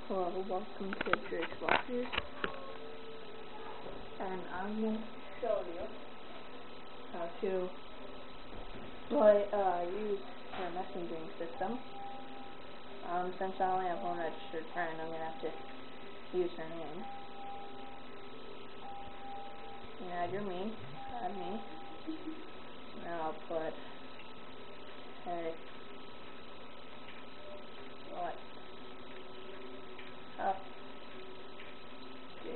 Hello, welcome to Drake Watches, and I'm going to show you how to use your messaging system. Since I only have one registered friend, I'm going to have to use her name. You can add your me, add me, and then I'll put, hey, what up, dude?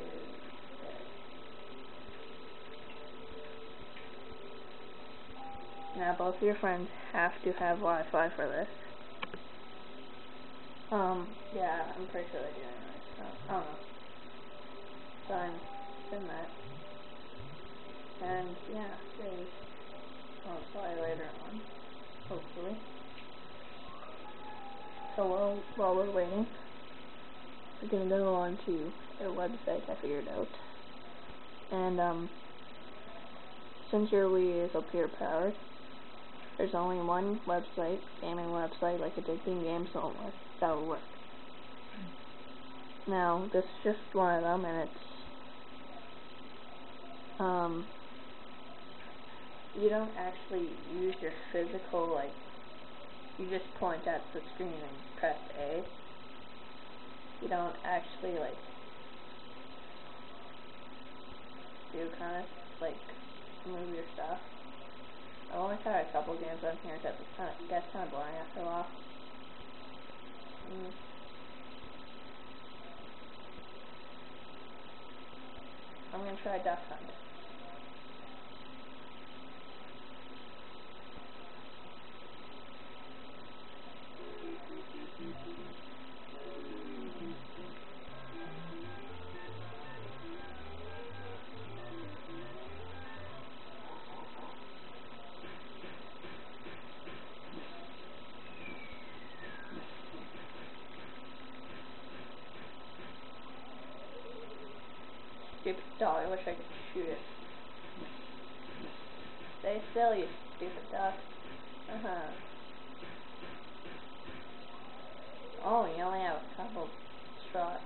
Now both of your friends have to have Wi-Fi for this. Yeah, I'm pretty sure they do anyway, so, I don't know. So I'm send that. And yeah, I'll play later on, hopefully. So while we're waiting, we're gonna go on to their website I figured out. And since your Wii is Appear powered, there's only one website, gaming website, like Addicting Games Only, that will work. Now, this is just one of them, and it's, you don't actually use your physical, like, you just point at the screen and press A. You don't actually, like, do kind of, like, move your stuff. I've only tried a couple games on here because it gets kind of boring after a while. I'm going to try Duck Hunt. Stupid dog, I wish I could shoot it. Stay still, you stupid duck. Oh, you only have a couple shots.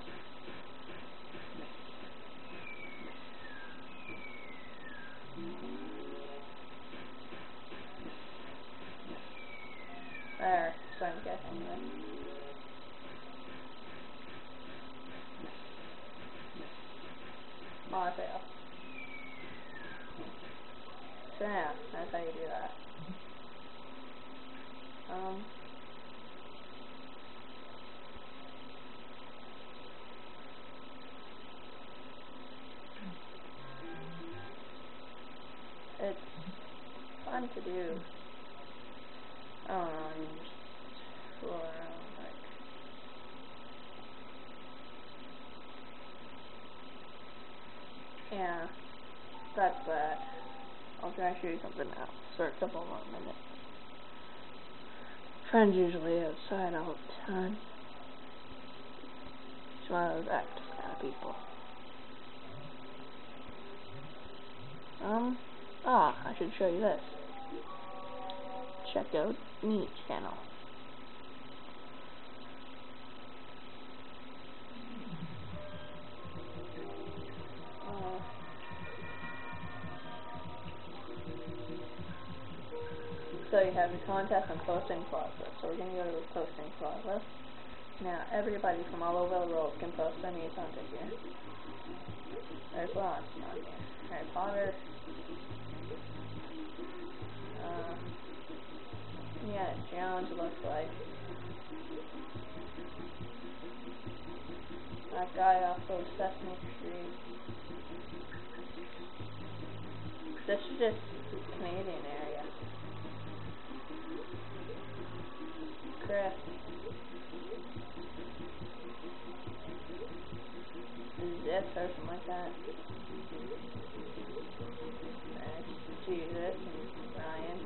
There, so I'm guessing anyway. Oh, I failed. So yeah, that's how you do that. It's fun to do. I don't know, you just fool around, like, yeah, that's that. I'll try to show you something else for a couple more minutes. Friends usually outside all the time. She's one of those active kind of people. I should show you this. Check out me channel. So you have your contest and posting plaza. So we're going to go to the posting plaza. Now everybody from all over the world can post any content here. There's lots on here. Harry Potter. Yeah, challenge looks like. That guy off of Sesame Street. This is just Canadian area. Chris. This or something like that. There's Jesus and Ryan.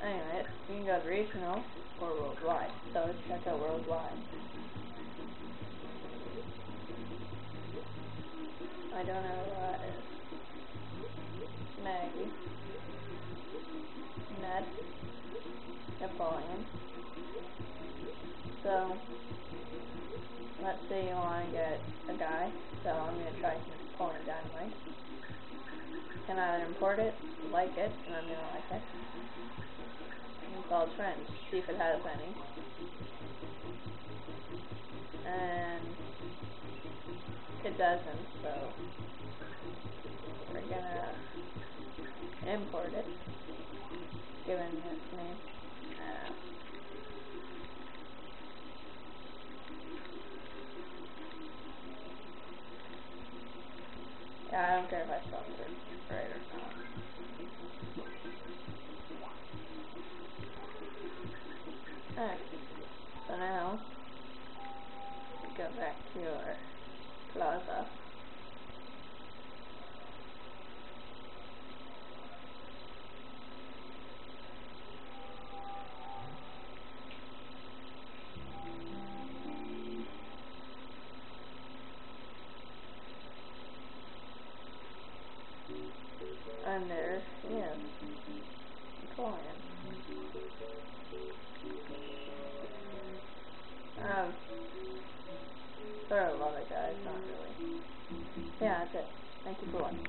Anyway, you can go to regional or worldwide. So let's check out worldwide. I don't know who that is. Maggie. Ned. Napoleon. So let's say you want to get a guy, so I'm going to try Napoleon Dynamite. Can either import it, like it, and I'm going to like it, and call its friends, see if it has any. And it doesn't, so we're going to import it, given its name. Yeah, I don't care if I spell it right or not. Alright, so now, we go back to our plaza. And there he is, Napoleon. There are a lot of guys, not really. Yeah, that's it. Thank you for watching.